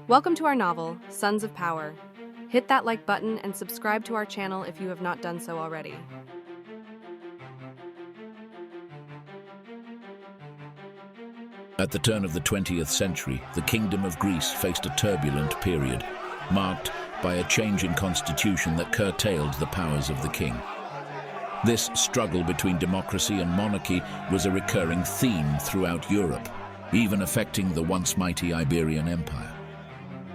Welcome to our novel, Sons of Power. Hit that like button and subscribe to our channel if you have not done so already. At the turn of the 20th century, the Kingdom of Greece faced a turbulent period, marked by a change in constitution that curtailed the powers of the king. This struggle between democracy and monarchy was a recurring theme throughout Europe, even affecting the once mighty Iberian Empire.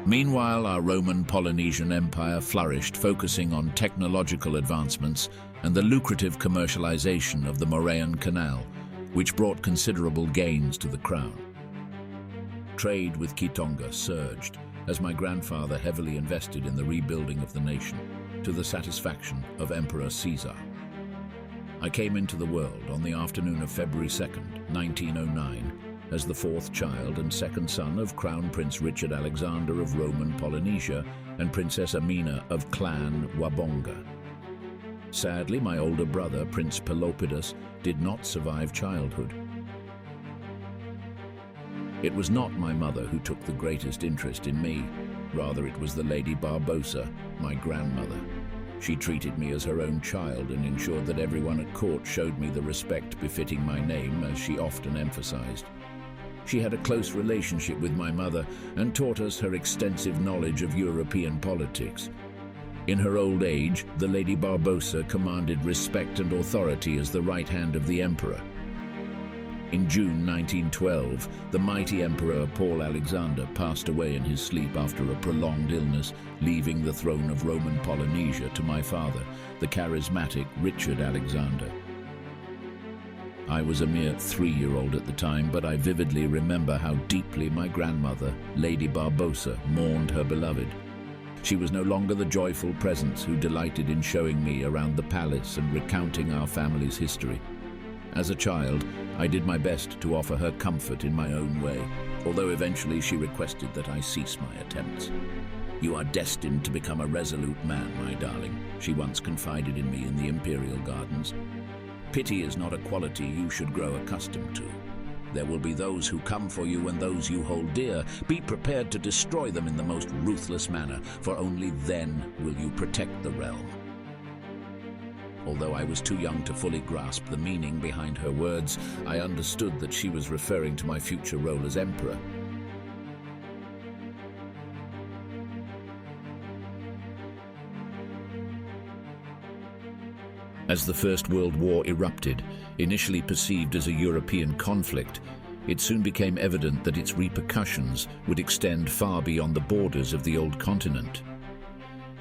Meanwhile, our Roman Polynesian Empire flourished, focusing on technological advancements and the lucrative commercialization of the Morean Canal, which brought considerable gains to the crown. Trade with Kitonga surged, as my grandfather heavily invested in the rebuilding of the nation, to the satisfaction of Emperor Caesar. I came into the world on the afternoon of February 2nd, 1909, as the fourth child and second son of Crown Prince Richard Alexander of Roman Polynesia and Princess Amina of Clan Wabonga. Sadly, my older brother, Prince Pelopidas, did not survive childhood. It was not my mother who took the greatest interest in me. Rather, it was the Lady Barbosa, my grandmother. She treated me as her own child and ensured that everyone at court showed me the respect befitting my name, as she often emphasized. She had a close relationship with my mother and taught us her extensive knowledge of European politics. In her old age, the Lady Barbosa commanded respect and authority as the right hand of the emperor. In June 1912, the mighty Emperor Paul Alexander passed away in his sleep after a prolonged illness, leaving the throne of Roman Polynesia to my father, the charismatic Richard Alexander. I was a mere 3-year-old at the time, but I vividly remember how deeply my grandmother, Lady Barbosa, mourned her beloved. She was no longer the joyful presence who delighted in showing me around the palace and recounting our family's history. As a child, I did my best to offer her comfort in my own way, although eventually she requested that I cease my attempts. "You are destined to become a resolute man, my darling," she once confided in me in the Imperial Gardens. "Pity is not a quality you should grow accustomed to. There will be those who come for you and those you hold dear. Be prepared to destroy them in the most ruthless manner, for only then will you protect the realm." Although I was too young to fully grasp the meaning behind her words, I understood that she was referring to my future role as emperor. As the First World War erupted, initially perceived as a European conflict, it soon became evident that its repercussions would extend far beyond the borders of the old continent.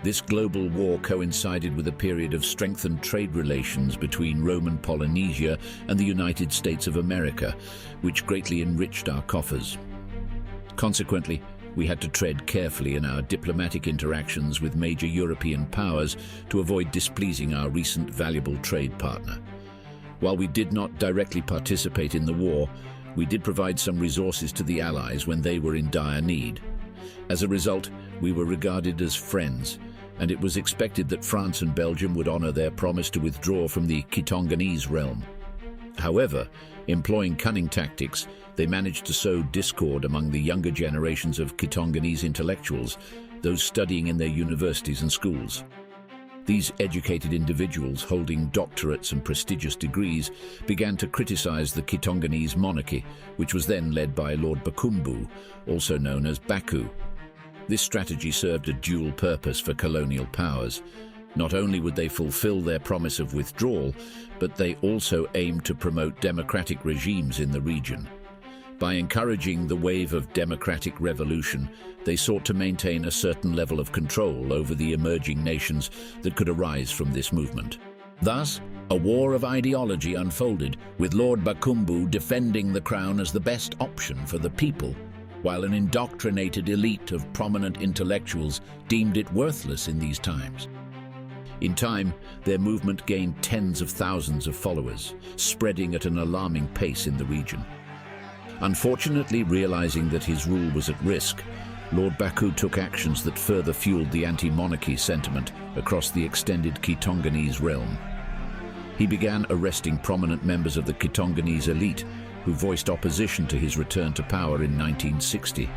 This global war coincided with a period of strengthened trade relations between Roman Polynesia and the United States of America, which greatly enriched our coffers. Consequently, we had to tread carefully in our diplomatic interactions with major European powers to avoid displeasing our recent valuable trade partner. While we did not directly participate in the war, we did provide some resources to the Allies when they were in dire need. As a result, we were regarded as friends, and it was expected that France and Belgium would honor their promise to withdraw from the Kitonganese realm. However, employing cunning tactics, they managed to sow discord among the younger generations of Kitonganese intellectuals, those studying in their universities and schools. These educated individuals, holding doctorates and prestigious degrees, began to criticize the Kitonganese monarchy, which was then led by Lord Bakumbu, also known as Baku. This strategy served a dual purpose for colonial powers. Not only would they fulfill their promise of withdrawal, but they also aimed to promote democratic regimes in the region. By encouraging the wave of democratic revolution, they sought to maintain a certain level of control over the emerging nations that could arise from this movement. Thus, a war of ideology unfolded, with Lord Bakumbu defending the crown as the best option for the people, while an indoctrinated elite of prominent intellectuals deemed it worthless in these times. In time, their movement gained tens of thousands of followers, spreading at an alarming pace in the region. Unfortunately, realizing that his rule was at risk, Lord Baku took actions that further fueled the anti-monarchy sentiment across the extended Kitonganese realm. He began arresting prominent members of the Kitonganese elite who voiced opposition to his return to power in 1960.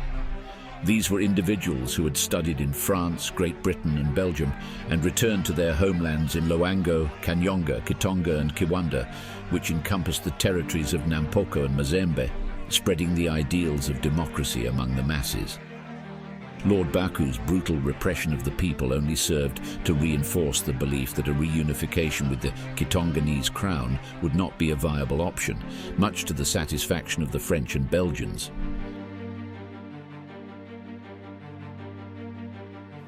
These were individuals who had studied in France, Great Britain and Belgium and returned to their homelands in Loango, Kanyonga, Kitonga and Kiwanda, which encompassed the territories of Nampoko and Mazembe, spreading the ideals of democracy among the masses. Lord Baku's brutal repression of the people only served to reinforce the belief that a reunification with the Kitonganese crown would not be a viable option, much to the satisfaction of the French and Belgians.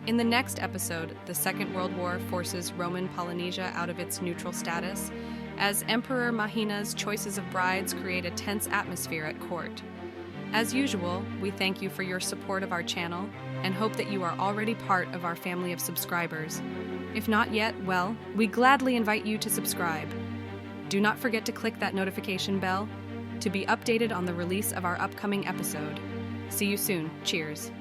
In the next episode, the Second World War forces Roman Polynesia out of its neutral status, as Emperor Mahina's choices of brides create a tense atmosphere at court. As usual, we thank you for your support of our channel and hope that you are already part of our family of subscribers. If not yet, well, we gladly invite you to subscribe. Do not forget to click that notification bell to be updated on the release of our upcoming episode. See you soon. Cheers.